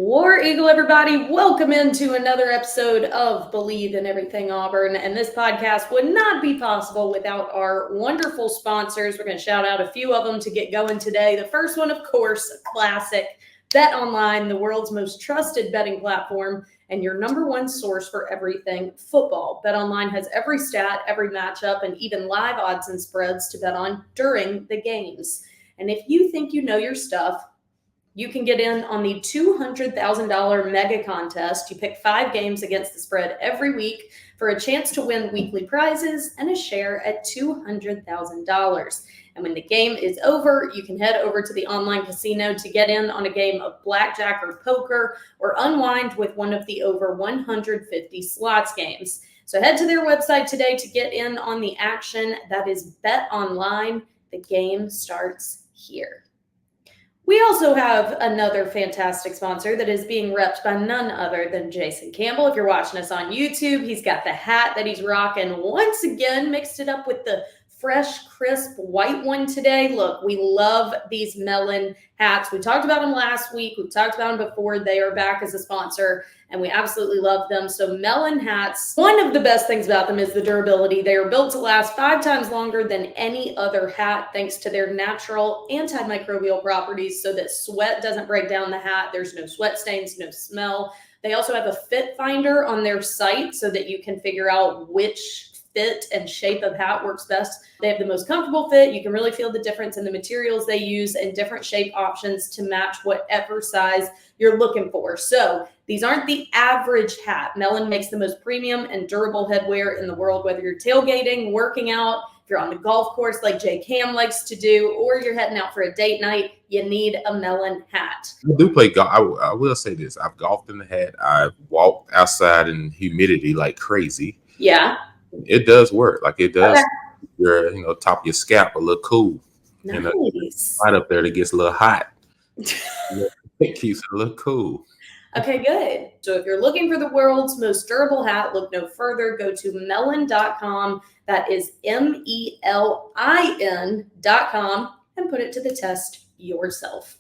War Eagle, everybody. Welcome into another episode of Bleav in Everything Auburn. And this podcast would not be possible without our wonderful sponsors. We're going to shout out a few of them to get going today. The first one, of course, classic Bet Online, the world's most trusted betting platform and your number one source for everything football. Bet Online has every stat, every matchup, and even live odds and spreads to bet on during the games. And if you think you know your stuff, you can get in on the $200,000 mega contest. You pick 5 games against the spread every week for a chance to win weekly prizes and a share at $200,000. And when the game is over, you can head over to the online casino to get in on a game of blackjack or poker or unwind with one of the over 150 slots games. So head to their website today to get in on the action. That is Bet Online. The game starts here. We also have another fantastic sponsor that is being repped by none other than Jason Campbell. If you're watching us on YouTube, he's got the hat that he's rocking. Once again, mixed it up with the fresh, crisp white one today. Look, we love these melon hats. We talked about them last week. We've talked about them before. They are back as a sponsor, and we absolutely love them. So melon hats, one of the best things about them is the durability. They are built to last 5 times longer than any other hat, thanks to their natural antimicrobial properties so that sweat doesn't break down the hat. There's no sweat stains, no smell. They also have a fit finder on their site so that you can figure out which fit and shape of hat works best. They have the most comfortable fit. You can really feel the difference in the materials they use and different shape options to match whatever size you're looking for. So these aren't the average hat. Melon makes the most premium and durable headwear in the world, whether you're tailgating, working out, if you're on the golf course like J Cam likes to do, or you're heading out for a date night, you need a melon hat. I do play golf. I will say this. I've golfed in the hat. I've walked outside in humidity like crazy. Yeah. It does work. Like it does. Okay. Your top of your scalp a little cool. Nice. Right up there that gets a little hot. It keeps it a little cool. Okay, good. So if you're looking for the world's most durable hat, look no further. Go to melon.com. That is MELIN.com and put it to the test yourself.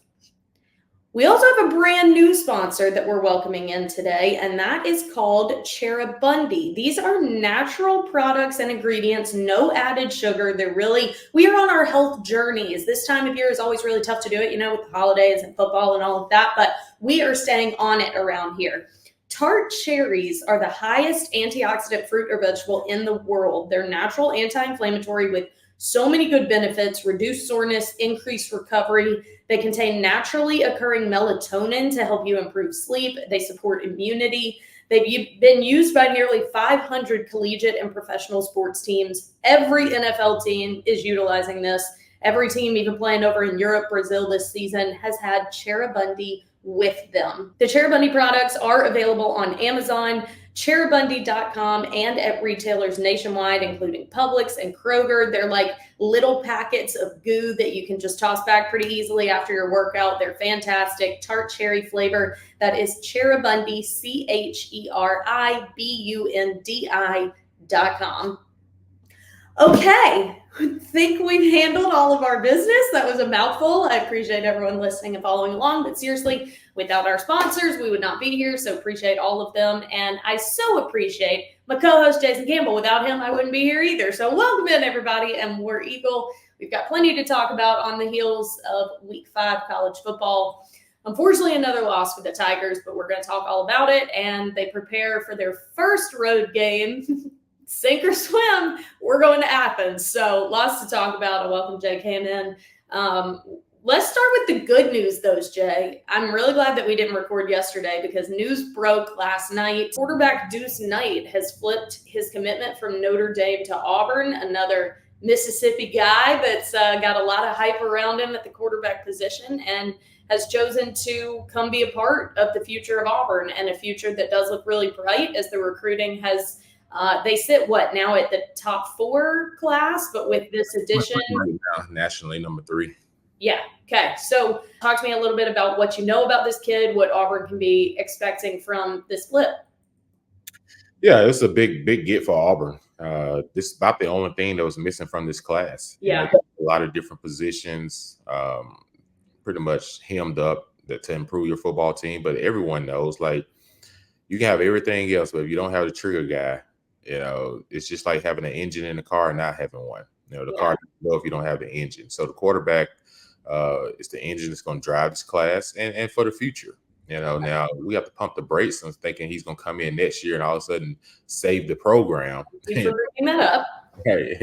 We also have a brand new sponsor that we're welcoming in today, and that is called Cherubundi. These are natural products and ingredients, no added sugar. We are on our health journeys. This time of year is always really tough to do it, with the holidays and football and all of that, but we are staying on it around here. Tart cherries are the highest antioxidant fruit or vegetable in the world. They're natural anti-inflammatory with so many good benefits: reduce soreness, increase recovery. They contain naturally occurring melatonin to help you improve sleep. They support immunity. They've been used by nearly 500 collegiate and professional sports teams. Every NFL team is utilizing this. Every team, even playing over in Europe, Brazil this season, has had Cherubundi with them. The Cherubundi products are available on Amazon, Cherubundi.com, and at retailers nationwide, including Publix and Kroger. They're like little packets of goo that you can just toss back pretty easily after your workout. They're fantastic. Tart cherry flavor. That is Cherubundi, Cheribundi.com. Okay, I think we've handled all of our business. That was a mouthful. I appreciate everyone listening and following along, but seriously, without our sponsors, we would not be here, so appreciate all of them. And I so appreciate my co-host, Jason Campbell. Without him, I wouldn't be here either. So welcome in, everybody, and War Eagle. We've got plenty to talk about on the heels of Week 5 college football. Unfortunately, another loss for the Tigers, but we're going to talk all about it, and they prepare for their first road game. Sink or swim, we're going to Athens. So lots to talk about. I welcome Jay Cam in. Let's start with the good news, though, Jay. I'm really glad that we didn't record yesterday because news broke last night. Quarterback Deuce Knight has flipped his commitment from Notre Dame to Auburn, another Mississippi guy that's got a lot of hype around him at the quarterback position, and has chosen to come be a part of the future of Auburn, and a future that does look really bright as the recruiting has they sit now at the top 4 class, but with this addition right now, nationally number 3. Yeah. Okay. So talk to me a little bit about what you know about this kid, what Auburn can be expecting from this flip. Yeah, it's a big get for Auburn. This is about the only thing that was missing from this class. Yeah. A lot of different positions, pretty much hemmed up. to improve your football team. But everyone knows, like, you can have everything else, but if you don't have the trigger guy, it's just like having an engine in the car and not having one. The car doesn't go if you don't have the engine. So the quarterback is the engine that's going to drive this class and for the future. Now we have to pump the brakes on thinking he's going to come in next year and all of a sudden save the program. You bring that up. Right.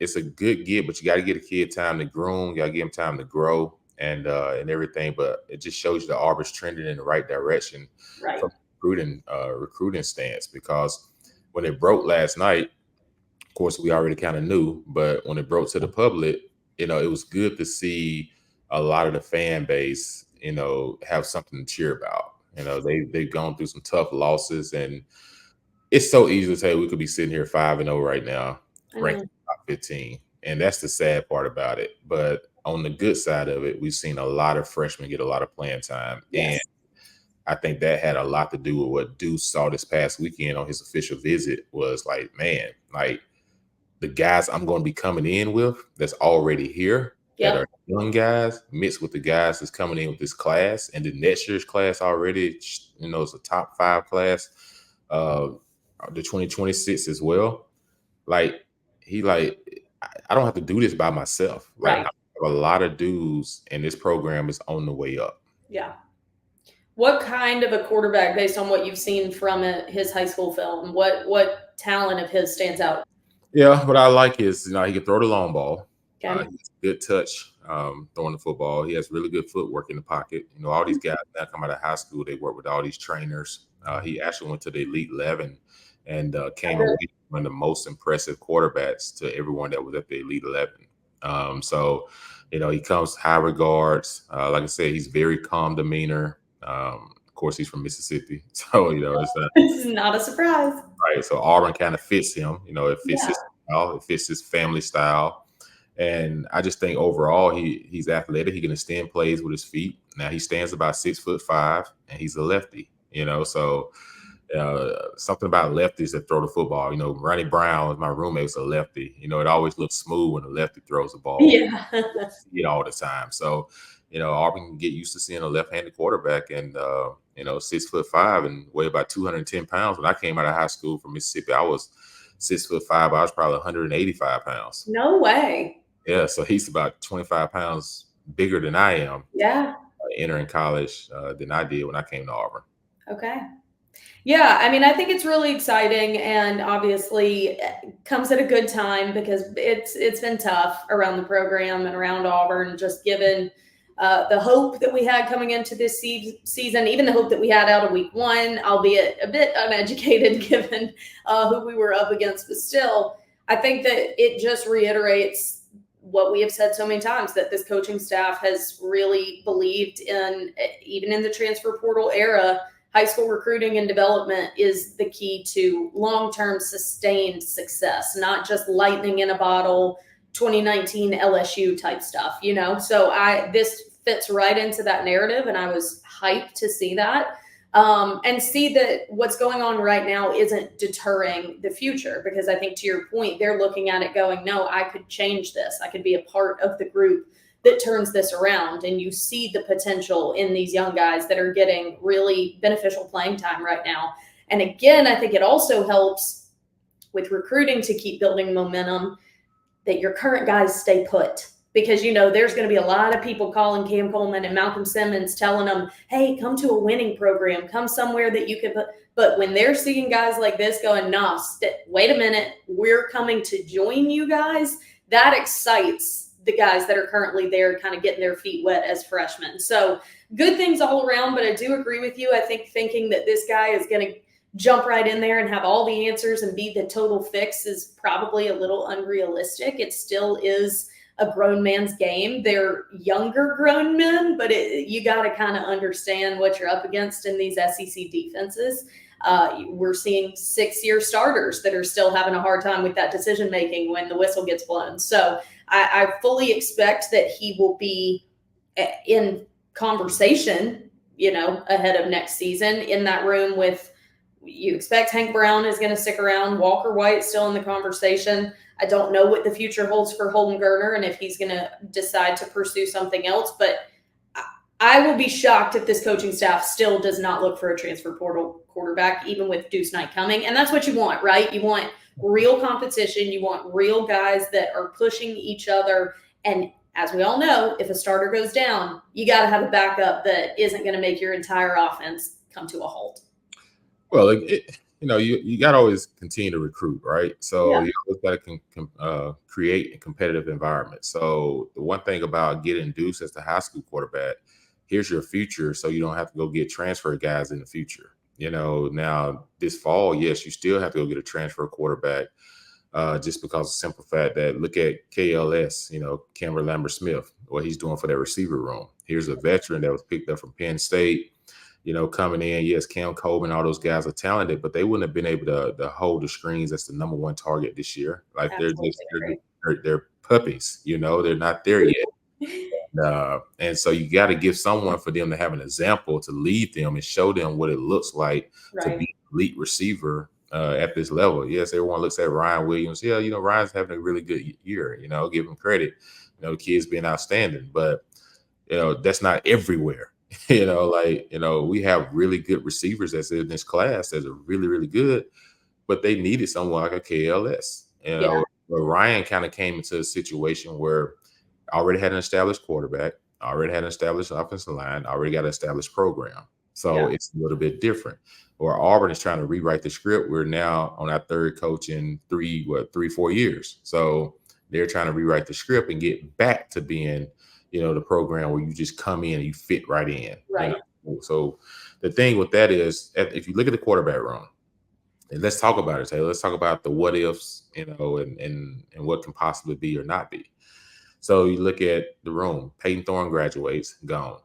It's a good get, but you got to get a kid time to groom. You got to give him time to grow and everything. But it just shows you that Auburn's trending in the right direction from recruiting stance, because when it broke last night, of course, we already kind of knew, but when it broke to the public, it was good to see a lot of the fan base, have something to cheer about. They've gone through some tough losses, and it's so easy to say we could be sitting here 5-0 right now, ranked top 15. And that's the sad part about it. But on the good side of it, we've seen a lot of freshmen get a lot of playing time. Yes. And I think that had a lot to do with what Duce saw this past weekend on his official visit. Was like, man, like, the guys I'm going to be coming in with that's already here, that are young guys, mixed with the guys that's coming in with this class, and the next year's class already, it's a top 5 class, the 2026 as well. Like, I don't have to do this by myself. Like, I have a lot of dudes, and this program is on the way up. Yeah. What kind of a quarterback, based on what you've seen from his high school film, what talent of his stands out? Yeah, what I like is, he can throw the long ball. He has good touch throwing the football. He has really good footwork in the pocket. All these guys that come out of high school, they work with all these trainers. He actually went to the Elite 11 and came away one of the most impressive quarterbacks to everyone that was at the Elite 11. So, he comes high regards. Like I said, he's very calm demeanor. Of course, he's from Mississippi, so it's not a surprise, right? So Auburn kind of fits him. It fits his style, it fits his family style, and I just think overall he's athletic. He can extend plays with his feet. Now he stands about 6'5", and he's a lefty. So something about lefties that throw the football. Ronnie Brown, my roommate, was a lefty. It always looks smooth when a lefty throws the ball. Yeah, see it all the time. So. Auburn can get used to seeing a left-handed quarterback, and 6'5" and weigh about 210 pounds. When I came out of high school from Mississippi, I was 6'5". I was probably 185 pounds. No way. Yeah, so he's about 25 pounds bigger than I am. Yeah. Entering college than I did when I came to Auburn. Okay. Yeah, I mean, I think it's really exciting, and obviously comes at a good time because it's been tough around the program and around Auburn, just given the hope that we had coming into this season, even the hope that we had out of week 1, albeit a bit uneducated given who we were up against. But still, I think that it just reiterates what we have said so many times, that this coaching staff has really believed in, even in the transfer portal era, high school recruiting and development is the key to long-term sustained success, not just lightning in a bottle, 2019 LSU type stuff, So this fits right into that narrative, and I was hyped to see that and see that what's going on right now isn't deterring the future, because I think, to your point, they're looking at it going, no, I could change this. I could be a part of the group that turns this around, and you see the potential in these young guys that are getting really beneficial playing time right now. And again, I think it also helps with recruiting to keep building momentum that your current guys stay put, because there's going to be a lot of people calling Cam Coleman and Malcolm Simmons, telling them, hey, come to a winning program, come somewhere that you can put. But when they're seeing guys like this going, nah, wait a minute, we're coming to join you guys, that excites the guys that are currently there, kind of getting their feet wet as freshmen. So good things all around, but I do agree with you. I think thinking that this guy is going to jump right in there and have all the answers and be the total fix is probably a little unrealistic. It still is a grown man's game. They're younger grown men, but you got to kind of understand what you're up against in these SEC defenses. We're seeing 6-year starters that are still having a hard time with that decision making when the whistle gets blown. So I fully expect that he will be in conversation, ahead of next season in that room with. You expect Hank Brown is going to stick around. Walker White still in the conversation. I don't know what the future holds for Holden Gerner and if he's going to decide to pursue something else, but I will be shocked if this coaching staff still does not look for a transfer portal quarterback, even with Deuce Knight coming. And that's what you want, right? You want real competition. You want real guys that are pushing each other. And as we all know, if a starter goes down, you got to have a backup that isn't going to make your entire offense come to a halt. Well, you got to always continue to recruit, right? So you always got to create a competitive environment. So the one thing about getting Deuce as the high school quarterback, here's your future, so you don't have to go get transfer guys in the future. Now this fall, yes, you still have to go get a transfer quarterback, just because of the simple fact that look at KLS, Cameron Lambert Smith, what he's doing for their receiver room. Here's a veteran that was picked up from Penn State. Coming in, yes, Cam Coleman, all those guys are talented, but they wouldn't have been able to hold the screens as the number one target this year. Like they're puppies, they're not there yet. And so you got to give someone for them to have an example to lead them and show them what it looks like to be an elite receiver at this level. Yes, everyone looks at Ryan Williams. Yeah, Ryan's having a really good year. Give him credit. The kid's being outstanding, but that's not everywhere. We have really good receivers that's in this class that are really, really good, but they needed someone like a KLS. But Ryan kind of came into a situation where I already had an established quarterback, already had an established offensive line, already got an established program. So it's a little bit different. Or Auburn is trying to rewrite the script. We're now on our third coach in 4 years. So they're trying to rewrite the script and get back to being the program where you just come in and you fit right in. Right. So the thing with that is, if you look at the quarterback room, and let's talk about it, Taylor. Let's talk about the what ifs, and what can possibly be or not be. So you look at the room. Peyton Thorne graduates, gone.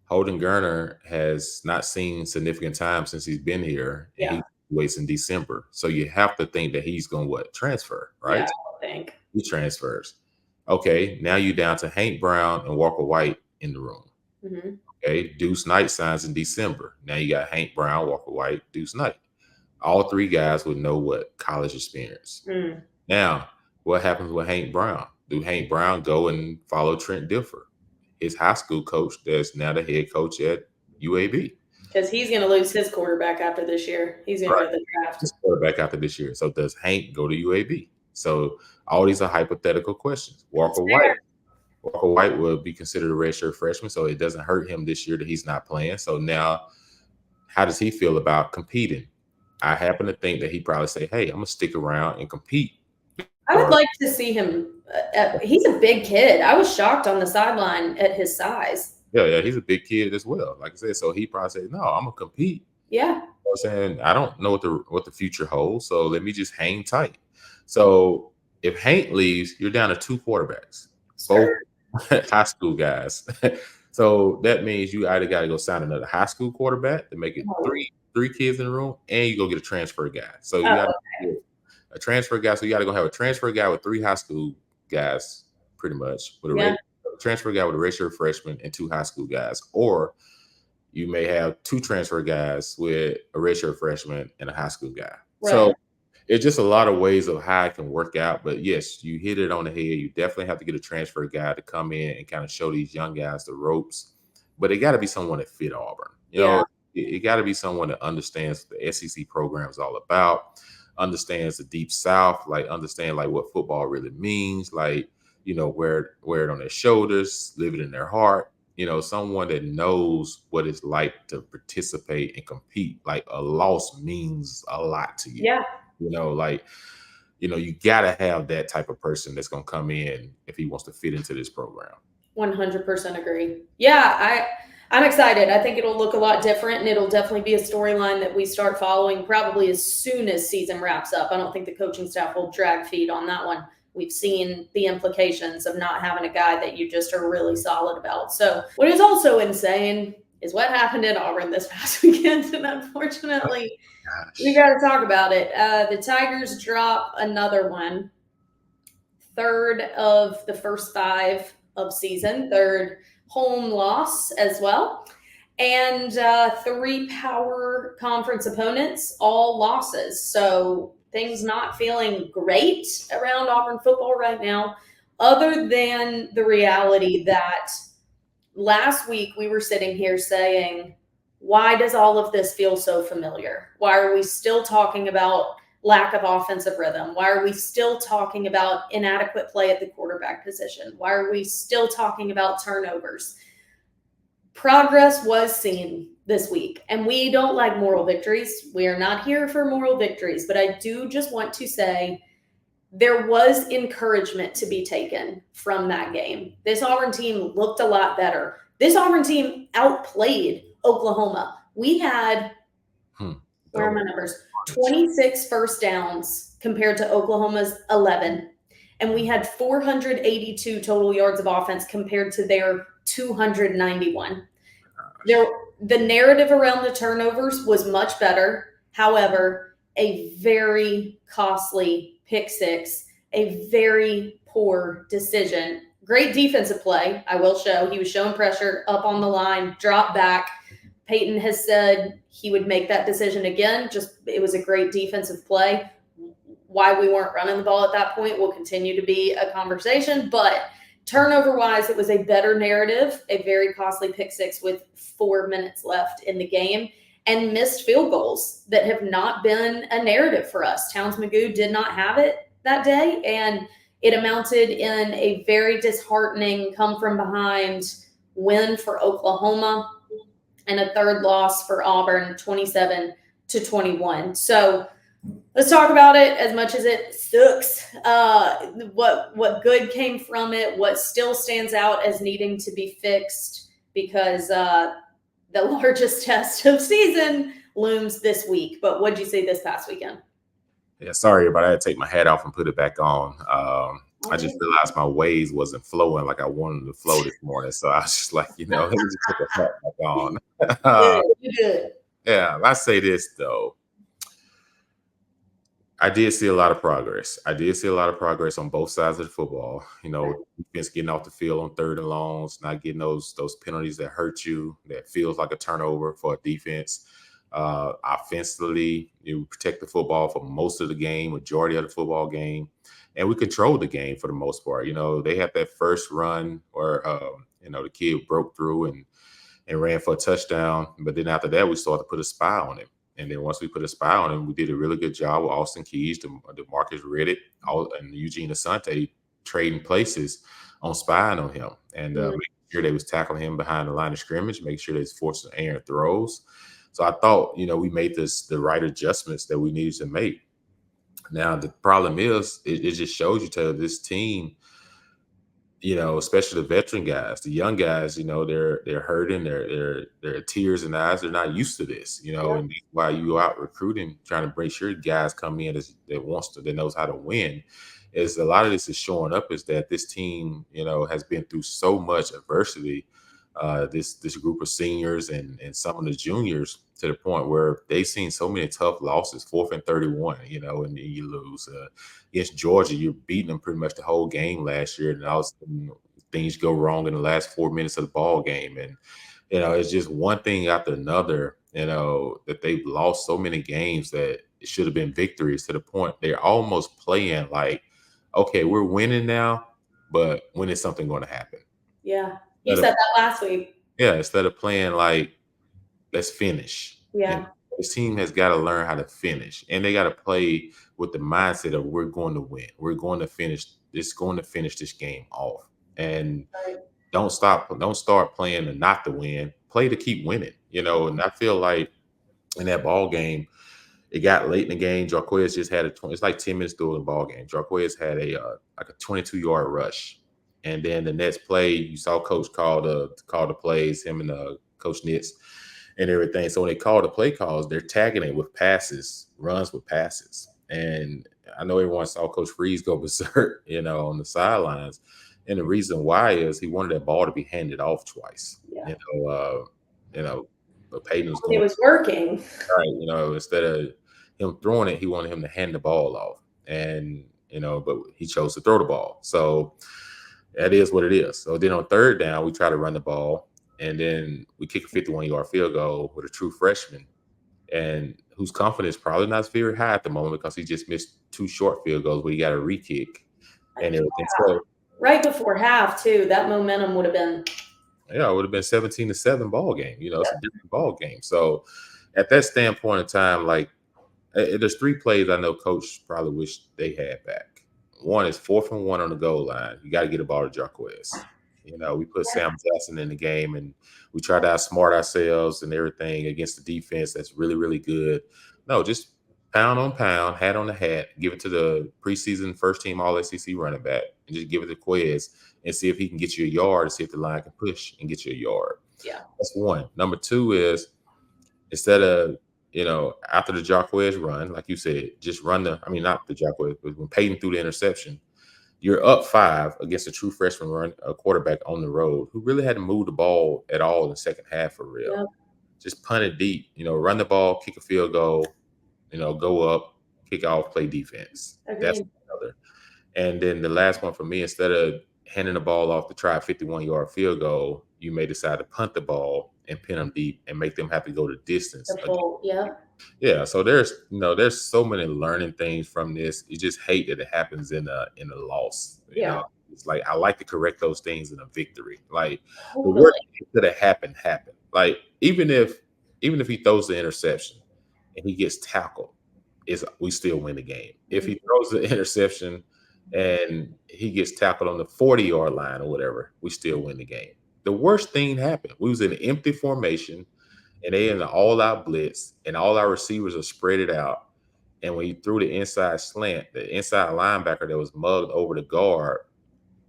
Holden Gerner has not seen significant time since he's been here. And he waits in December. So you have to think that he's going to transfer, right? Yeah, I think. He transfers. Okay, now you're down to Hank Brown and Walker White in the room. Mm-hmm. Okay, Duce Knight signs in December. Now you got Hank Brown, Walker White, Duce Knight. All three guys would know college experience. Mm. Now, what happens with Hank Brown? Do Hank Brown go and follow Trent Dilfer, his high school coach that's now the head coach at UAB? Because he's going to lose his quarterback after this year. He's going to go to the draft. His quarterback after this year. So does Hank go to UAB? So all these are hypothetical questions. Walker White will be considered a redshirt freshman, so it doesn't hurt him this year that he's not playing. So now, how does he feel about competing? I happen to think that he probably say, "Hey, I'm gonna stick around and compete." I would like to see him. He's a big kid. I was shocked on the sideline at his size. Yeah, he's a big kid as well. Like I said, so he probably said, "No, I'm gonna compete." Yeah. I'm saying I don't know what the future holds, so let me just hang tight. So if Hank leaves, you're down to two quarterbacks, both high school guys. So that means you either got to go sign another high school quarterback to make it three kids in the room, and you go get a transfer guy. So you got to get a transfer guy. So you got to go have a transfer guy with three high school guys, pretty much, with a transfer guy with a redshirt freshman and two high school guys, or you may have two transfer guys with a redshirt freshman and a high school guy. Right. So it's just a lot of ways of how it can work out. But yes, you hit it on the head. You definitely have to get a transfer guy to come in and kind of show these young guys the ropes. But it got to be someone that fit Auburn. It got to be someone that understands what the SEC program is all about, understands the Deep South, understand what football really means, wear it on their shoulders, live it in their heart. Someone that knows what it's like to participate and compete. A loss means a lot to you. Yeah. You got to have that type of person that's going to come in if he wants to fit into this program. 100% agree. Yeah, I'm excited. I think it'll look a lot different, and it'll definitely be a storyline that we start following probably as soon as season wraps up. I don't think the coaching staff will drag feet on that one. We've seen the implications of not having a guy that you just are really solid about. So what is also insane is what happened at Auburn this past weekend. And unfortunately, we got to talk about it. The Tigers drop another one. Third of the first 5 of season. Third home loss as well. And 3 power conference opponents, all losses. So things not feeling great around Auburn football right now, other than the reality that last week we were sitting here saying, why does all of this feel so familiar? Why are we still talking about lack of offensive rhythm? Why are we still talking about inadequate play at the quarterback position? Why are we still talking about turnovers? Progress was seen this week, and we don't like moral victories. We are not here for moral victories, but I do just want to say there was encouragement to be taken from that game. This Auburn team looked a lot better. This Auburn team outplayed Oklahoma. We had, where are my numbers? 26 first downs compared to Oklahoma's 11. And we had 482 total yards of offense compared to their 291. The narrative around the turnovers was much better. However, a very costly pick six, a very poor decision. Great defensive play, I will show. He was showing pressure up on the line, drop back. Peyton has said he would make that decision again. It was a great defensive play. Why we weren't running the ball at that point will continue to be a conversation, but turnover-wise, it was a better narrative, a very costly pick six with 4 minutes left in the game, and missed field goals that have not been a narrative for us. Towns-Magoo did not have it that day, and it amounted in a very disheartening come-from-behind win for Oklahoma and a third loss for Auburn, 27-21. So let's talk about it. As much as it sucks, what good came from it, what still stands out as needing to be fixed, because the largest test of season looms this week. But what did you see this past weekend? Yeah, sorry, but I had to take my hat off and put it back on. I just realized my waves wasn't flowing like I wanted to flow this morning. So I was just like, let me just put the hat back on. You good. Yeah, I say this, though. I did see a lot of progress. I did see a lot of progress on both sides of the football. Defense getting off the field on 3rd and longs, not getting those penalties that hurt you, that feels like a turnover for a defense. Offensively, you protect the football for most of the game, majority of the football game, and we controlled the game for the most part. They had that first run where the kid broke through and ran for a touchdown, but then after that we started to put a spy on him. And then once we put a spy on him, we did a really good job with Austin Keys, DeMarcus Riddick, and Eugene Asante trading places on spying on him and making sure they was tackling him behind the line of scrimmage, making sure they was forcing errant throws. So I thought, we made the right adjustments that we needed to make. Now, the problem is it just shows you to this team, especially the veteran guys, the young guys, they're hurting, they're tears in the eyes. They're not used to this, and while you out recruiting, trying to make sure guys come in that knows how to win. Is a lot of this is showing up is that this team, has been through so much adversity. This group of seniors and some of the juniors, to the point where they've seen so many tough losses, 4th and 31, and you lose against Georgia. You're beating them pretty much the whole game last year, and all of a sudden things go wrong in the last 4 minutes of the ball game, and it's just one thing after another. That they've lost so many games that it should have been victories, to the point they're almost playing like, okay, we're winning now, but when is something going to happen? Yeah. You said that last week. Yeah, instead of playing like, let's finish. Yeah. This team has got to learn how to finish, and they got to play with the mindset of we're going to win. We're going to finish this game off, and don't start playing not to win. Play to keep winning, And I feel like in that ball game, it got late in the game. Jarquez just had it's like 10 minutes through the ball game. Jarquez had a 22-yard rush. And then the next play, you saw Coach call the plays, him and Coach Nitz and everything. So when they call the play calls, they're tagging it with passes, runs with passes. And I know everyone saw Coach Freeze go berserk, on the sidelines. And the reason why is he wanted that ball to be handed off twice. Yeah. But Peyton was going. It was working. Right. Instead of him throwing it, he wanted him to hand the ball off. And, but he chose to throw the ball. So that is what it is. So then on 3rd down, we try to run the ball, and then we kick a 51-yard field goal with a true freshman, and whose confidence probably not very high at the moment because he just missed 2 short field goals where he got a re-kick and everything. So right before half, too, that momentum would have been. Yeah, it would have been 17-7 ball game. It's a Yeah. different ball game. So at that standpoint in time, like there's 3 plays I know coach probably wish they had back. One is 4th and 1 on the goal line. You got to get a ball to Jarquez. We put Sam Jackson in the game and we try to outsmart ourselves and everything against the defense that's really, really good. No, just pound on pound, hat on the hat, give it to the preseason first team All SEC running back and just give it to Quez and see if he can get you a yard and see if the line can push and get you a yard. Yeah. That's one. Number 2 is instead of after the Jarquez run, like you said, just run not the Jarquez, but when Peyton threw the interception, you're up 5 against a true freshman quarterback on the road who really hadn't moved the ball at all in the second half for real. Yep. Just punt it deep, run the ball, kick a field goal, go up, kick off, play defense. Agreed. That's another. And then the last one for me, instead of handing the ball off to try a 51-yard field goal, you may decide to punt the ball and pin them deep and make them have to go the distance. Yeah. So there's so many learning things from this. You just hate that it happens in a loss. It's like I like to correct those things in a victory. Like the worst thing that could have happened. Like even if he throws the interception and he gets tackled, we still win the game. If he throws the interception and he gets tackled on the 40-yard line or whatever, we still win the game. The worst thing happened. We was in an empty formation, and they in the all-out blitz, and all our receivers are spread it out. And when he threw the inside slant, the inside linebacker that was mugged over the guard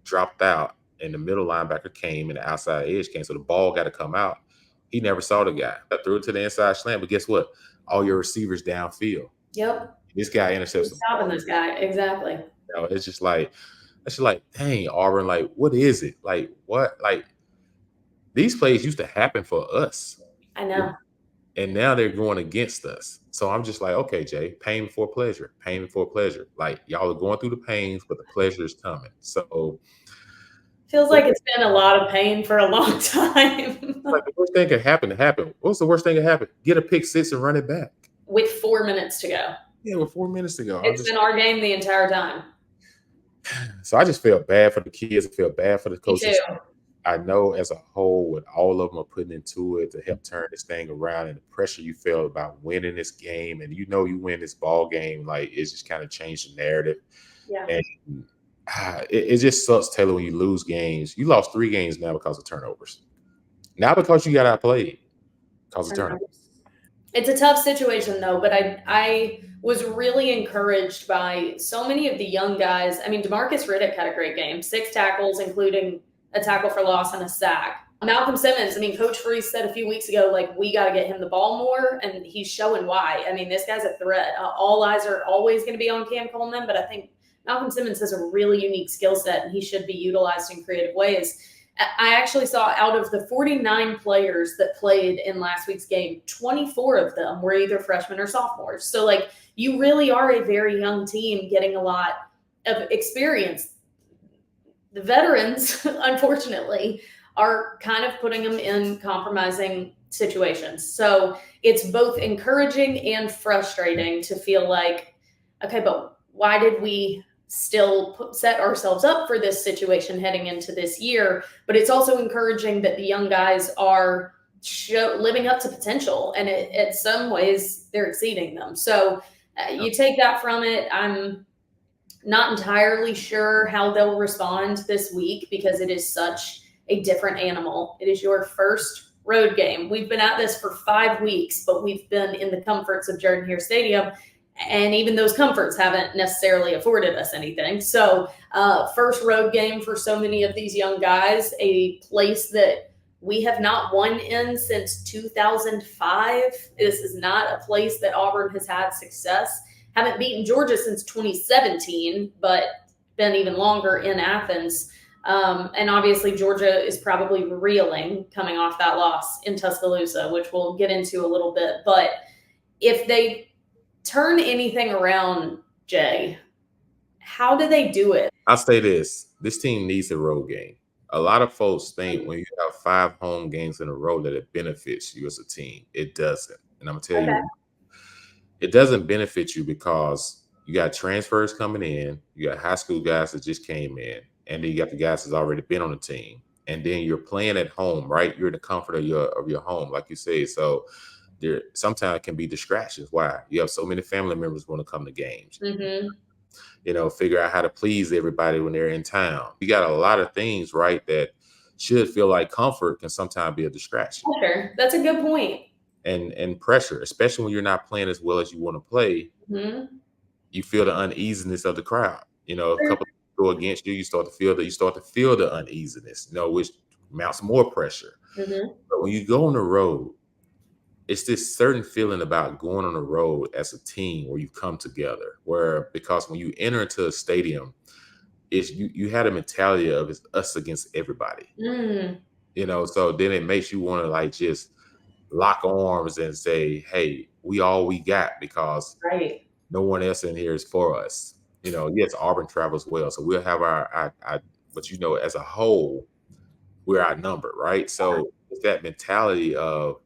dropped out, and the middle linebacker came, and the outside edge came. So the ball got to come out. He never saw the guy. I threw it to the inside slant, but guess what? All your receivers downfield. Yep. This guy intercepts. Stopping this guy. Exactly. It's just like, dang, Auburn, like, what is it? Like, what? Like, these plays used to happen for us. I know. And now they're going against us. So I'm just like, okay, Jay, pain before pleasure. Pain before pleasure. Like, y'all are going through the pains, but the pleasure is coming. So feels like it's been a lot of pain for a long time. Like the worst thing could happen to happen. What's the worst thing that happened? Get a pick 6 and run it back. With 4 minutes to go. Yeah, with 4 minutes to go. It's been our game the entire time. So I just feel bad for the kids. I feel bad for the coaches. Me too. I know as a whole what all of them are putting into it to help turn this thing around, and the pressure you feel about winning this game, and you win this ball game, like it's just kind of changed the narrative. Yeah. And it just sucks, Taylor, when you lose games. You lost 3 games now because of turnovers. Not because you got outplayed, because of turnovers. It's a tough situation though, but I was really encouraged by so many of the young guys. I mean, DeMarcus Riddick had a great game, 6 tackles, including a tackle for loss and a sack. Malcolm Simmons, I mean, Coach Freese said a few weeks ago, like, we got to get him the ball more, and he's showing why. I mean, this guy's a threat. All eyes are always going to be on Cam Coleman, but I think Malcolm Simmons has a really unique skill set, and he should be utilized in creative ways. I actually saw out of the 49 players that played in last week's game, 24 of them were either freshmen or sophomores. So, like, you really are a very young team getting a lot of experience. The veterans, unfortunately, are kind of putting them in compromising situations. So it's both encouraging and frustrating to feel like, okay, but why did we still set ourselves up for this situation heading into this year? But it's also encouraging that the young guys are living up to potential, and in some ways they're exceeding them. So you take that from it. I'm not entirely sure how they'll respond this week because it is such a different animal. It is your first road game. We've been at this for 5 weeks, but we've been in the comforts of Jordan-Hare Stadium, and even those comforts haven't necessarily afforded us anything. So first road game for so many of these young guys, a place that we have not won in since 2005. This is not a place that Auburn has had success. Haven't beaten Georgia since 2017, but been even longer in Athens. And obviously Georgia is probably reeling coming off that loss in Tuscaloosa, which we'll get into a little bit. But if they turn anything around, Jay, how do they do it? I'll say this. This team needs a road game. A lot of folks think when you have 5 home games in a row that it benefits you as a team. It doesn't. And I'm going to tell you, it doesn't benefit you because you got transfers coming in, you got high school guys that just came in, and then you got the guys that's already been on the team. and then you're playing at home, right? You're in the comfort of your home, like you say. So there sometimes it can be distractions. Why? You have so many family members want to come to games. Figure out how to please everybody when they're in town. You got a lot of things, right, that should feel like comfort can sometimes be a distraction. Sure. That's a good point. And pressure, especially when you're not playing as well as you want to play, you feel the uneasiness of the crowd. A couple of go against you, you start to feel the uneasiness, which mounts more pressure. But when you go on the road, it's this certain feeling about going on the road as a team where you come together, because when you enter into a stadium, it's you had a mentality of it's us against everybody. So then it makes you want to like just lock arms and say, hey, we all we got, because no one else in here is for us. Yes, Auburn travels well, so we'll have our but as a whole, we're outnumbered, right? So it's that mentality of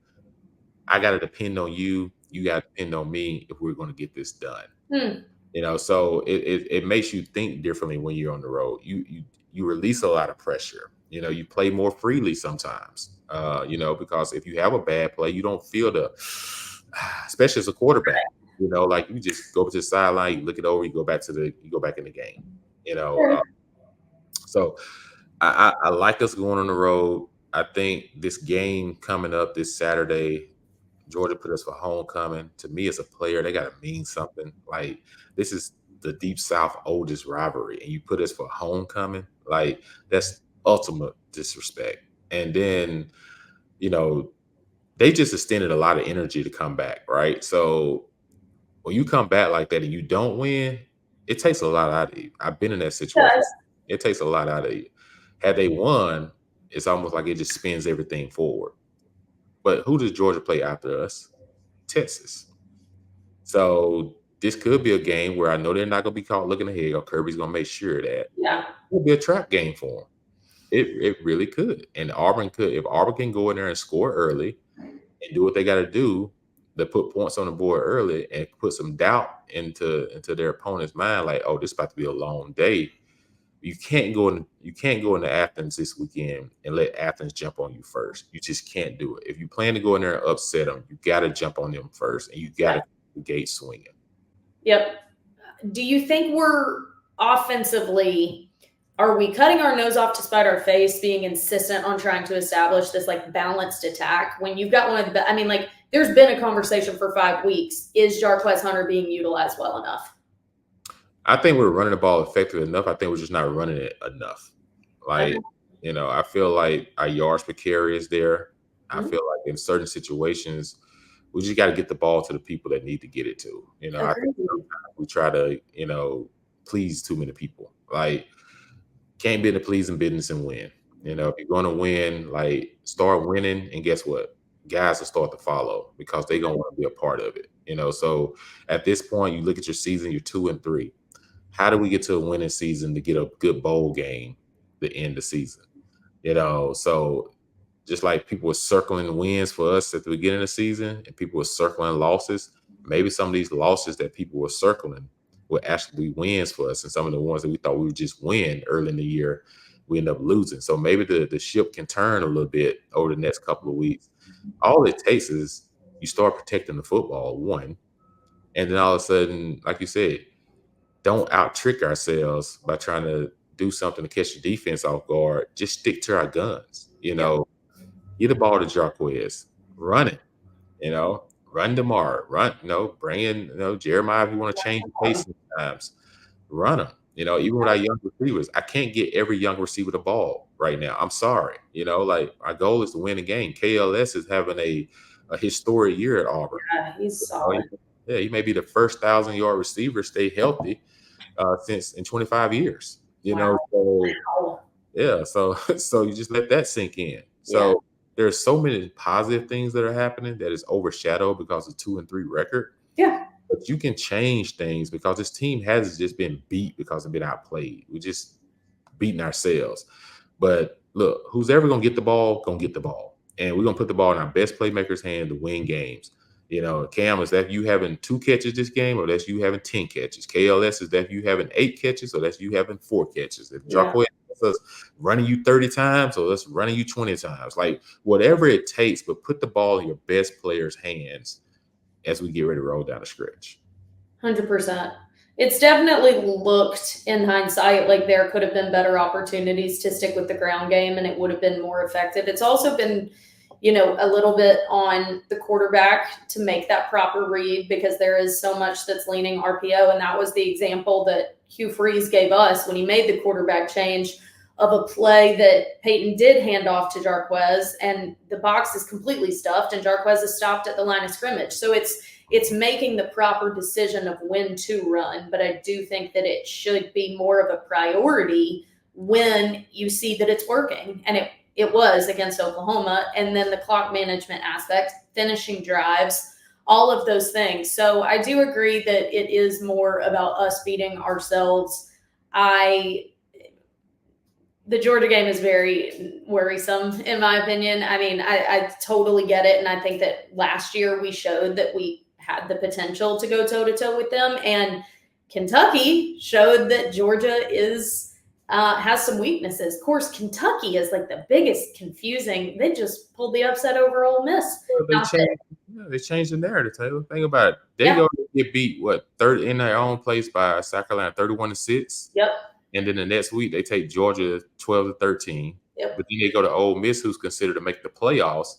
I got to depend on you, you got to depend on me if we're going to get this done. So it makes you think differently when you're on the road. You release a lot of pressure. You play more freely sometimes. Because if you have a bad play, you don't feel especially as a quarterback. Like you just go to the sideline, you look it over, you go back in the game. So I like us going on the road. I think this game coming up this Saturday, Georgia put us for homecoming. To me, as a player, they got to mean something. Like, this is the Deep South oldest rivalry, and you put us for homecoming. Like, that's ultimate disrespect. And then, they just extended a lot of energy to come back, right? So when you come back like that and you don't win, it takes a lot out of you. I've been in that situation. It takes a lot out of you. Had they won, it's almost like it just spins everything forward. But who does Georgia play after us? Texas. So this could be a game where I know they're not going to be caught looking ahead, or Kirby's going to make sure that it will be a trap game for them. It really could. And Auburn could. If Auburn can go in there and score early and do what they got to do to put points on the board early and put some doubt into their opponent's mind, like, oh, this is about to be a long day. You can't go into Athens this weekend and let Athens jump on you first. You just can't do it. If you plan to go in there and upset them, you got to jump on them first, and you got to keep the gate swinging. Yep. Do you think we're offensively, are we cutting our nose off to spite our face, being insistent on trying to establish this like balanced attack when you've got one of the, there's been a conversation for 5 weeks. Is Jarquez Hunter being utilized well enough? I think we're running the ball effectively enough. I think we're just not running it enough. Like, I feel like our yards per carry is there. I feel like in certain situations, we just got to get the ball to the people that need to get it to. I think sometimes we try to, please too many people. Like, can't be in the pleasing business and win. If you're going to win, like, start winning, and guess what? Guys will start to follow because they're going to want to be a part of it. So at this point, you look at your season, you're 2-3. How do we get to a winning season to get a good bowl game to end the season? So just like people were circling wins for us at the beginning of the season and people were circling losses, maybe some of these losses that people were circling will actually be wins for us. And some of the ones that we thought we would just win early in the year, we end up losing. So maybe the ship can turn a little bit over the next couple of weeks. All it takes is you start protecting the football, one, and then all of a sudden, like you said, don't out-trick ourselves by trying to do something to catch the defense off guard. Just stick to our guns. Get the ball to Jarquez. Run it. Run DeMar. Run, bring in, Jeremiah if you want to change the pace sometimes. Run them. Even with our young receivers, I can't get every young receiver the ball right now. I'm sorry. Like, our goal is to win the game. KLS is having a historic year at Auburn. Yeah, he's solid. Yeah, he may be the first 1,000-yard receiver stay healthy since in 25 years. So yeah, so you just let that sink in. So there's so many positive things that are happening that is overshadowed because of 2-3 record. Yeah. But you can change things because this team has just been beat because they've been outplayed. We just beating ourselves. But look, who's ever gonna get the ball, gonna get the ball. And we're gonna put the ball in our best playmakers' hand to win games. Cam, is that you having 2 catches this game, or that's you having 10 catches? KLS, is that you having 8 catches, or that's you having 4 catches? If Jarquez has us running you 30 times or us running you 20 times. Like whatever it takes, but put the ball in your best players' hands as we get ready to roll down the stretch. 100%. It's definitely looked in hindsight like there could have been better opportunities to stick with the ground game and it would have been more effective. It's also been, a little bit on the quarterback to make that proper read because there is so much that's leaning RPO. And that was the example that Hugh Freeze gave us when he made the quarterback change of a play that Peyton did hand off to Jarquez and the box is completely stuffed and Jarquez is stopped at the line of scrimmage. So it's making the proper decision of when to run, but I do think that it should be more of a priority when you see that it's working. And it was against Oklahoma. And then the clock management aspect, finishing drives, all of those things. So I do agree that it is more about us beating ourselves. The Georgia game is very worrisome, in my opinion. I mean, I totally get it. And I think that last year we showed that we had the potential to go toe-to-toe with them. And Kentucky showed that Georgia has some weaknesses. Of course, Kentucky is like the biggest confusing. They just pulled the upset over Ole Miss. They changed the narrative, Taylor. Think about it. They go get beat, third in their own place by South Carolina, 31-6. Yep. And then the next week, they take Georgia 12-13. Yep. But then they go to Ole Miss, who's considered to make the playoffs,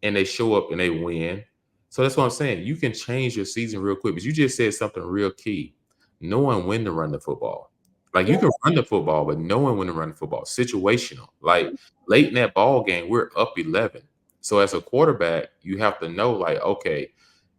and they show up and they win. So that's what I'm saying. You can change your season real quick. But you just said something real key. Knowing when to run the football. Like you can run the football, but knowing when to run the football. Situational. Like late in that ball game, we're up 11. So as a quarterback, you have to know, like, okay,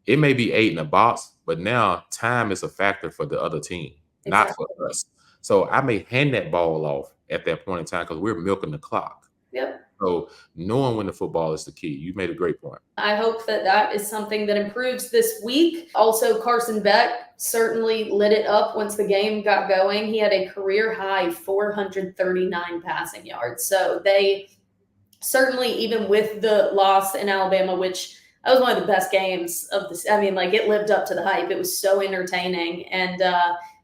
it may be 8 in the box, but now time is a factor for the other team, not for us. So I may hand that ball off at that point in time because we're milking the clock. Yep. So knowing when the football is the key. You made a great point. I hope that is something that improves this week. Also, Carson Beck certainly lit it up once the game got going. He had a career high 439 passing yards. So they certainly, even with the loss in Alabama, which that was one of the best games of this. I mean, like it lived up to the hype. It was so entertaining. And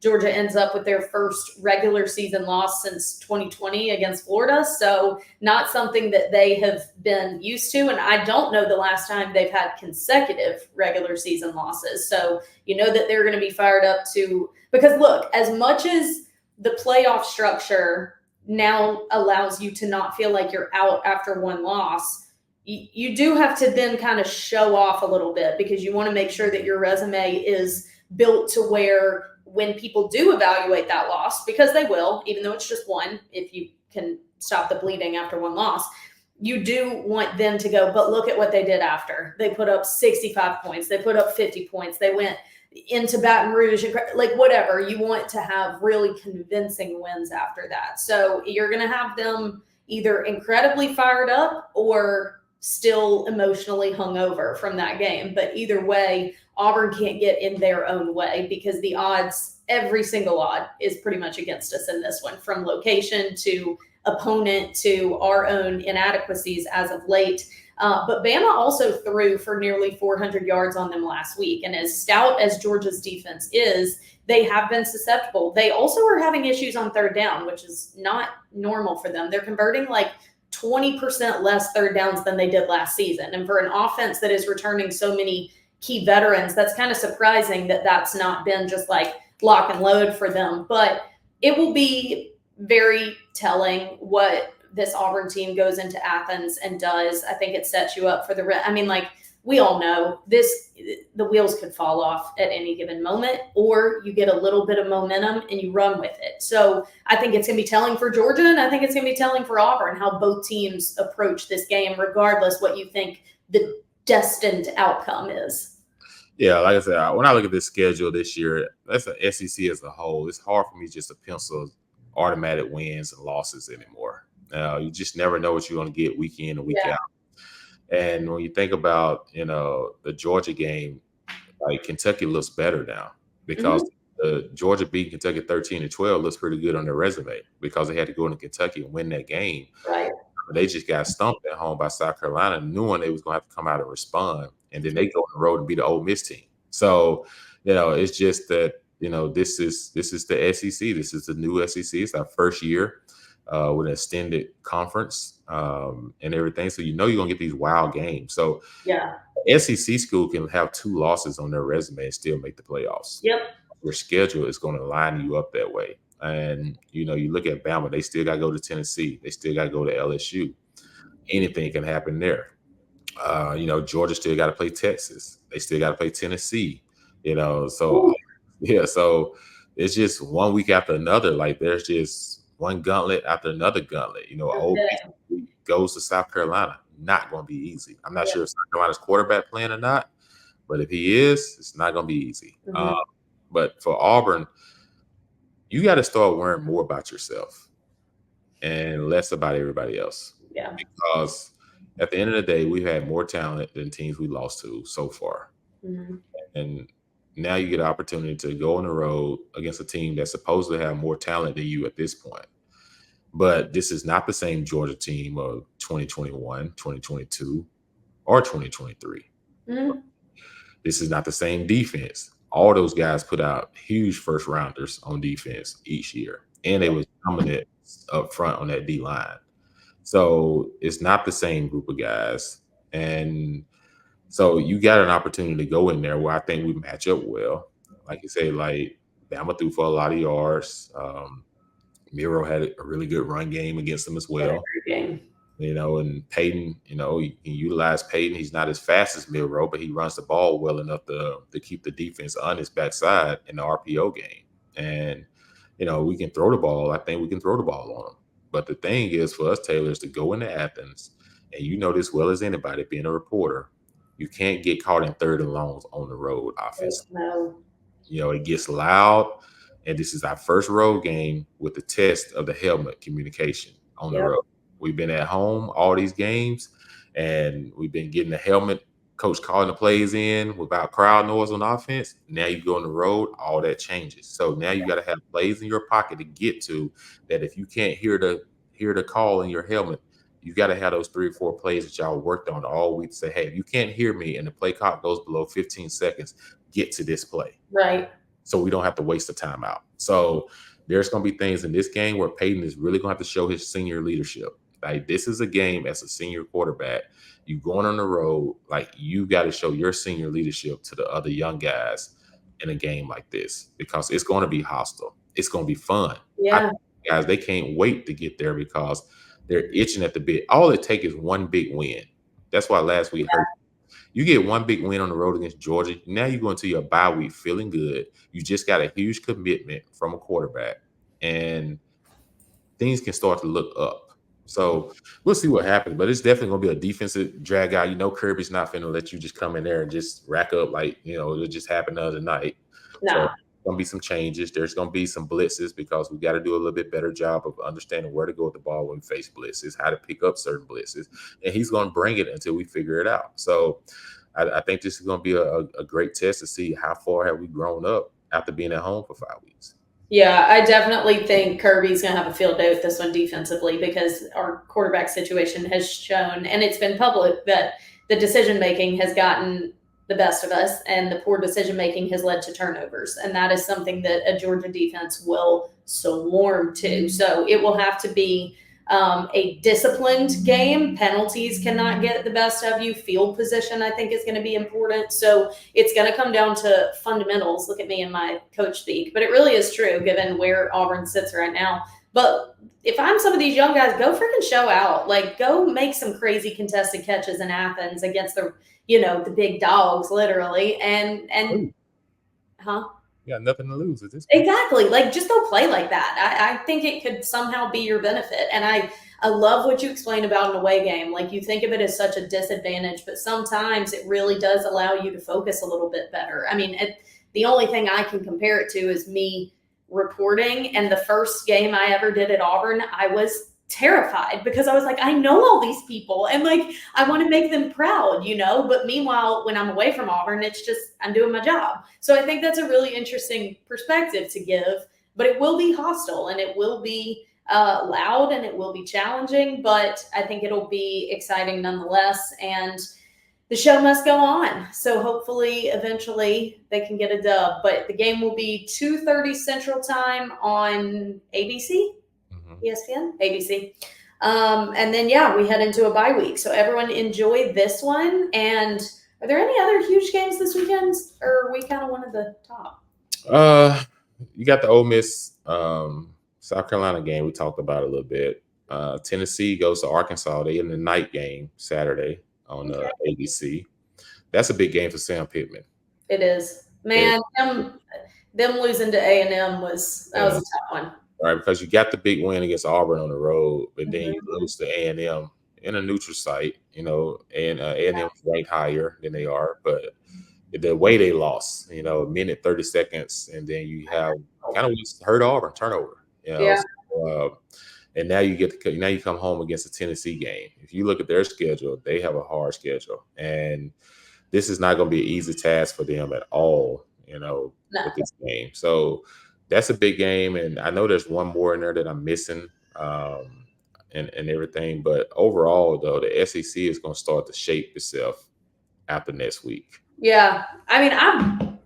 Georgia ends up with their first regular season loss since 2020 against Florida. So not something that they have been used to. And I don't know the last time they've had consecutive regular season losses. So you know that they're going to be fired up because look, as much as the playoff structure now allows you to not feel like you're out after one loss, you do have to then kind of show off a little bit because you want to make sure that your resume is built to where when people do evaluate that loss, because they will, even though it's just one, if you can stop the bleeding after one loss, you do want them to go, but look at what they did after. They put up 65 points. They put up 50 points. They went into Baton Rouge, like whatever. You want to have really convincing wins after that. So you're going to have them either incredibly fired up or still emotionally hungover from that game. But either way, Auburn can't get in their own way because the odds, every single odd is pretty much against us in this one, from location to opponent to our own inadequacies as of late. But Bama also threw for nearly 400 yards on them last week. And as stout as Georgia's defense is, they have been susceptible. They also are having issues on third down, which is not normal for them. They're converting like 20% less third downs than they did last season. And for an offense that is returning so many key veterans, that's kind of surprising that that's not been just like lock and load for them. But it will be very telling what this Auburn team goes into Athens and does. I think it sets you up for we all know the wheels could fall off at any given moment, or you get a little bit of momentum and you run with it. So I think it's going to be telling for Georgia, and I think it's going to be telling for Auburn how both teams approach this game, regardless what you think the destined outcome is. Yeah, like I said, when I look at this schedule this year, that's the SEC as a whole. It's hard for me just to pencil automatic wins and losses anymore. You just never know what you're going to get week in and week out. And when you think about, the Georgia game, like Kentucky looks better now because the Georgia beat Kentucky 13-12 looks pretty good on their resume because they had to go into Kentucky and win that game. Right. They just got stumped at home by South Carolina, knowing they was going to have to come out and respond. And then they go on the road and beat the Ole Miss team. So, it's just that, this is the SEC. This is the new SEC. It's our first year. with an extended conference and everything. So you're going to get these wild games. So yeah, SEC school can have 2 losses on their resume and still make the playoffs. yep. Your schedule is going to line you up that way. And, you look at Bama, they still got to go to Tennessee. They still got to go to LSU. Anything can happen there. Georgia still got to play Texas. They still got to play Tennessee. So yeah, so it's just one week after another. Like there's just one gauntlet after another gauntlet. Ole Miss goes to South Carolina. Not going to be easy. I'm not sure if South Carolina's quarterback playing or not, but if he is, it's not going to be easy. But for Auburn, you got to start worrying more about yourself and less about everybody else. Yeah. Because at the end of the day, we've had more talent than teams we lost to so far. And now you get an opportunity to go on the road against a team that's supposed to have more talent than you at this point. But this is not the same Georgia team of 2021, 2022, or 2023. This is not the same defense. All those guys put out huge first rounders on defense each year. And they was dominant up front on that D line. So it's not the same group of guys. And so you got an opportunity to go in there where I think we match up well. Like you say, like Bama threw for a lot of yards. Miro had a really good run game against them as well. And Peyton, you can utilize Peyton. He's not as fast as Miro, but he runs the ball well enough to keep the defense on his backside in the RPO game. And, we can throw the ball. I think we can throw the ball on them. But the thing is for us, Taylor, is to go into Athens, and you know this well as anybody, being a reporter, you can't get caught in third and longs on the road offensively. No. It gets loud, and this is our first road game with the test of the helmet communication on the road. We've been at home all these games, and we've been getting the helmet coach calling the plays in without crowd noise on offense. Now you go on the road, all that changes. So now you got to have plays in your pocket to get to that. If you can't hear the call in your helmet, you got to have those 3 or 4 plays that y'all worked on all week to say, hey, if you can't hear me and the play clock goes below 15 seconds, get to this play. Right. So we don't have to waste the timeout. So there's going to be things in this game where Peyton is really going to have to show his senior leadership. Like this is a game as a senior quarterback. You going on the road, like you got to show your senior leadership to the other young guys in a game like this because it's going to be hostile. It's going to be fun. Yeah. Guys, they can't wait to get there because they're itching at the bit. All it takes is one big win. That's why last week hurt. You get one big win on the road against Georgia. Now you go into your bye week feeling good. You just got a huge commitment from a quarterback, and things can start to look up. So we'll see what happens, but it's definitely going to be a defensive drag out. Kirby's not finna let you just come in there and just rack up like, it just happened the other night. No. So there's going to be some changes. There's going to be some blitzes because we got to do a little bit better job of understanding where to go with the ball when we face blitzes, how to pick up certain blitzes, and he's going to bring it until we figure it out. So I think this is going to be a great test to see how far have we grown up after being at home for 5 weeks. Yeah, I definitely think Kirby's going to have a field day with this one defensively because our quarterback situation has shown, and it's been public, that the decision-making has gotten the best of us, and the poor decision-making has led to turnovers. And that is something that a Georgia defense will so warm to. So it will have to be a disciplined game. Penalties cannot get the best of you. Field position, I think, is going to be important. So it's going to come down to fundamentals. Look at me and my coach speak. But it really is true given where Auburn sits right now. But if I'm some of these young guys, go freaking show out. Like, go make some crazy contested catches in Athens against the big dogs, literally. And You got nothing to lose at this point. Exactly. Like, just go play like that. I think it could somehow be your benefit. And I love what you explained about an away game. Like, you think of it as such a disadvantage, but sometimes it really does allow you to focus a little bit better. I mean, the only thing I can compare it to is me reporting. And the first game I ever did at Auburn, I was terrified because I was like, I know all these people and like I want to make them proud, but meanwhile when I'm away from Auburn, it's just I'm doing my job. So I think that's a really interesting perspective to give, but it will be hostile and it will be loud and it will be challenging, but I think it'll be exciting nonetheless, and the show must go on. So hopefully eventually they can get a dub, but the game will be 2:30 Central Time on ABC. ESPN, ABC. And then, we head into a bye week. So everyone enjoy this one. And are there any other huge games this weekend, or are we kind of one of the top? You got the Ole Miss South Carolina game we talked about a little bit. Tennessee goes to Arkansas. They in the night game Saturday on ABC. That's a big game for Sam Pittman. It is. Man, them losing to A&M was a tough one. Right, because you got the big win against Auburn on the road, but then you lose to A&M in a neutral site, and A&M is ranked higher than they are, but the way they lost, a minute 30 seconds, and then you have kind of hurt Auburn turnover, So, and now you come home against the Tennessee game. If you look at their schedule, they have a hard schedule, and this is not going to be an easy task for them at all, with this game. So that's a big game, and I know there's one more in there that I'm missing, and everything. But overall, though, the SEC is going to start to shape itself after next week. Yeah, I mean,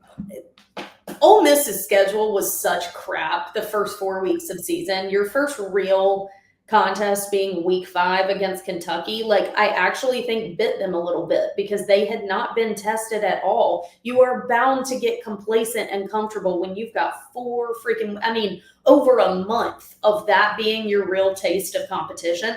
Ole Miss's schedule was such crap the first 4 weeks of season. Your first real contest being week 5 against Kentucky, I actually think bit them a little bit because they had not been tested at all. You are bound to get complacent and comfortable when you've got over a month of that being your real taste of competition.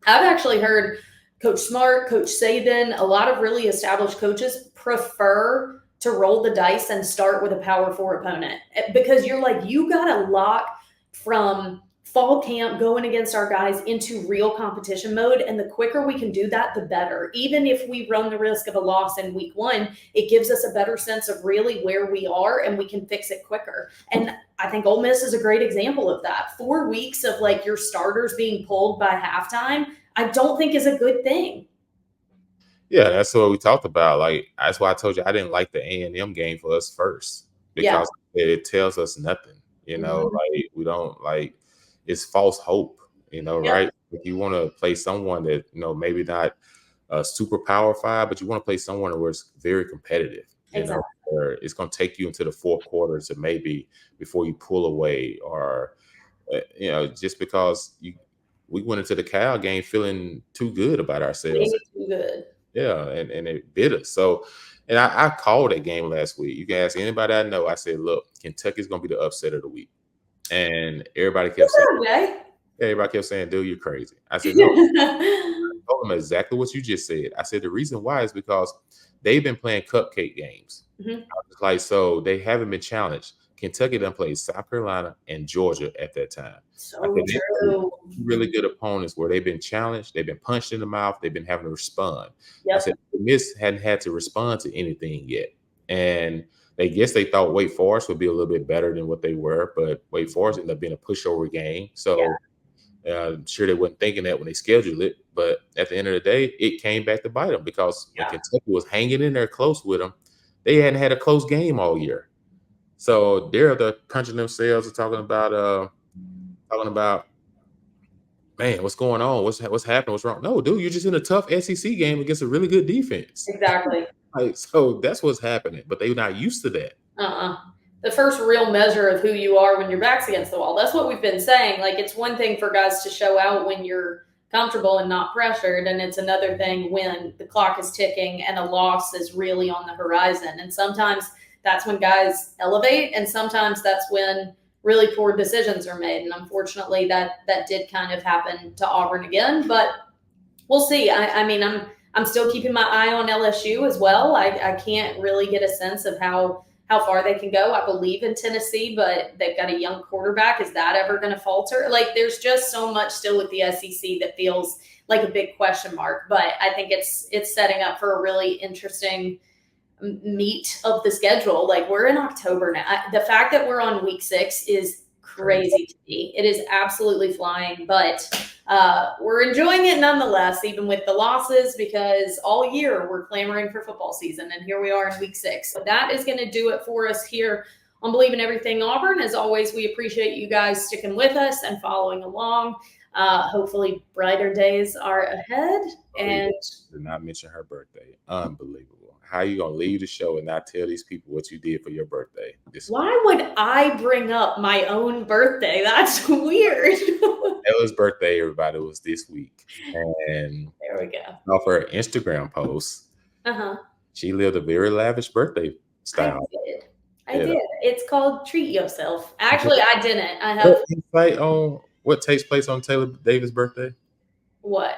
I've actually heard Coach Smart, Coach Saban, a lot of really established coaches prefer to roll the dice and start with a Power 4 opponent because you got to lock from fall camp going against our guys into real competition mode. And the quicker we can do that, the better. Even if we run the risk of a loss in week 1, it gives us a better sense of really where we are and we can fix it quicker. And I think Ole Miss is a great example of that. 4 weeks of your starters being pulled by halftime, I don't think is a good thing. Yeah, that's what we talked about. That's why I told you I didn't like the A&M game for us first because it tells us nothing. We don't it's false hope. Right? If you want to play someone that maybe not super Power 5, but you want to play someone where it's very competitive. Exactly. Where it's going to take you into the fourth quarter to maybe before you pull away, or just because we went into the Cal game feeling too good about ourselves. Too good. Yeah, and it bit us. So, and I called that game last week. You can ask anybody I know. I said, look, Kentucky's going to be the upset of the week. And everybody kept saying, dude, you're crazy. I said, no. I told them exactly what you just said. I said, the reason why is because they've been playing cupcake games. Mm-hmm. So they haven't been challenged. Kentucky done played South Carolina and Georgia at that time. So true. Really good opponents where they've been challenged, they've been punched in the mouth, they've been having to respond. Yep. I said Miss hadn't had to respond to anything yet. And they thought Wake Forest would be a little bit better than what they were, but Wake Forest ended up being a pushover game. So I'm sure they weren't thinking that when they scheduled it. But at the end of the day, it came back to bite them because when Kentucky was hanging in there close with them, they hadn't had a close game all year. So they're punching themselves and talking about, man, what's going on? What's happening? What's wrong? No, dude, you're just in a tough SEC game against a really good defense. Exactly. So that's what's happening, but they're not used to that. The first real measure of who you are when your back's against the wall. That's what we've been saying. It's one thing for guys to show out when you're comfortable and not pressured, and it's another thing when the clock is ticking and a loss is really on the horizon. And sometimes that's when guys elevate, and sometimes that's when really poor decisions are made. And unfortunately, that did kind of happen to Auburn again. But we'll see. I mean, I'm still keeping my eye on LSU as well. I can't really get a sense of how far they can go. I Bleav in Tennessee, but they've got a young quarterback. Is that ever going to falter? There's just so much still with the SEC that feels like a big question mark. But I think it's setting up for a really interesting meat of the schedule. We're in October now. The fact that we're on week 6 is crazy to me. It is absolutely flying, but we're enjoying it nonetheless, even with the losses, because all year we're clamoring for football season, and here we are in week 6. So that is going to do it for us here on Bleav in Everything Auburn. As always, we appreciate you guys sticking with us and following along. Hopefully brighter days are ahead. And did not mention her birthday. Unbelievable. how you gonna leave the show and not tell these people what you did for your birthday this week? Why would I bring up my own birthday? That's weird. Ella's birthday, everybody, was this week. And there we go. off her Instagram post, she lived a very lavish birthday style. I did. It's called Treat Yourself. Actually, I didn't. I have insight on what takes place on Taylor Davis' birthday. What?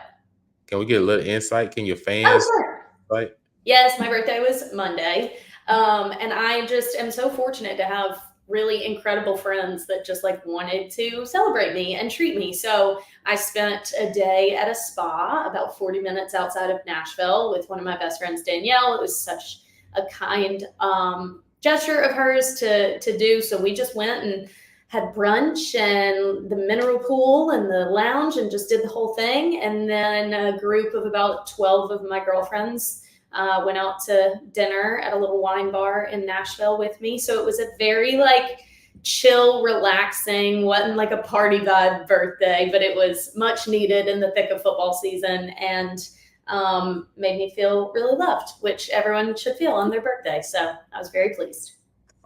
Can we get a little insight? Can your fans? Sure. Yes, my birthday was Monday. And I just am so fortunate to have really incredible friends that just like wanted to celebrate me and treat me. So I spent a day at a spa about 40 minutes outside of Nashville with one of my best friends, Danielle. It was such a kind gesture of hers to do. So we just went and had brunch and the mineral pool and the lounge and just did the whole thing. And then a group of about 12 of my girlfriends went out to dinner at a little wine bar in Nashville with me. So it was a very like chill, relaxing, wasn't like a party god birthday, but it was much needed in the thick of football season and made me feel really loved, which everyone should feel on their birthday. So I was very pleased.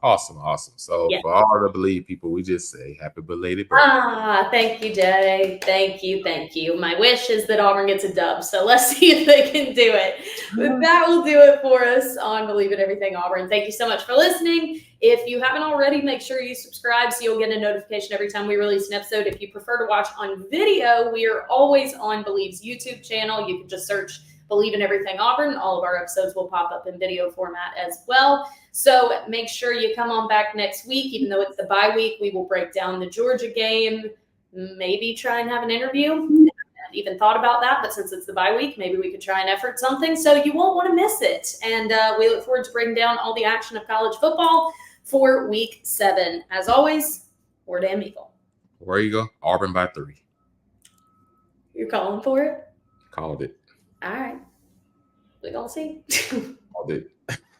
Awesome. So for all the Bleav people, we just say happy belated birthday. Thank you, Jay. Thank you. My wish is that Auburn gets a dub. So let's see if they can do it. But that will do it for us on Bleav in Everything Auburn. Thank you so much for listening. If you haven't already, make sure you subscribe so you'll get a notification every time we release an episode. If you prefer to watch on video, we are always on Bleav's YouTube channel. You can just search Bleav in Everything Auburn. All of our episodes will pop up in video format as well. So make sure you come on back next week. Even though it's the bye week, we will break down the Georgia game, maybe try and have an interview. I haven't even thought about that, but since it's the bye week, maybe we could try and effort something. So you won't want to miss it. And we look forward to breaking down all the action of college football for week 7. As always, War Damn Eagle. Where you go? Auburn by 3. You're calling for it? Called it. All right. We're going to see. Called it.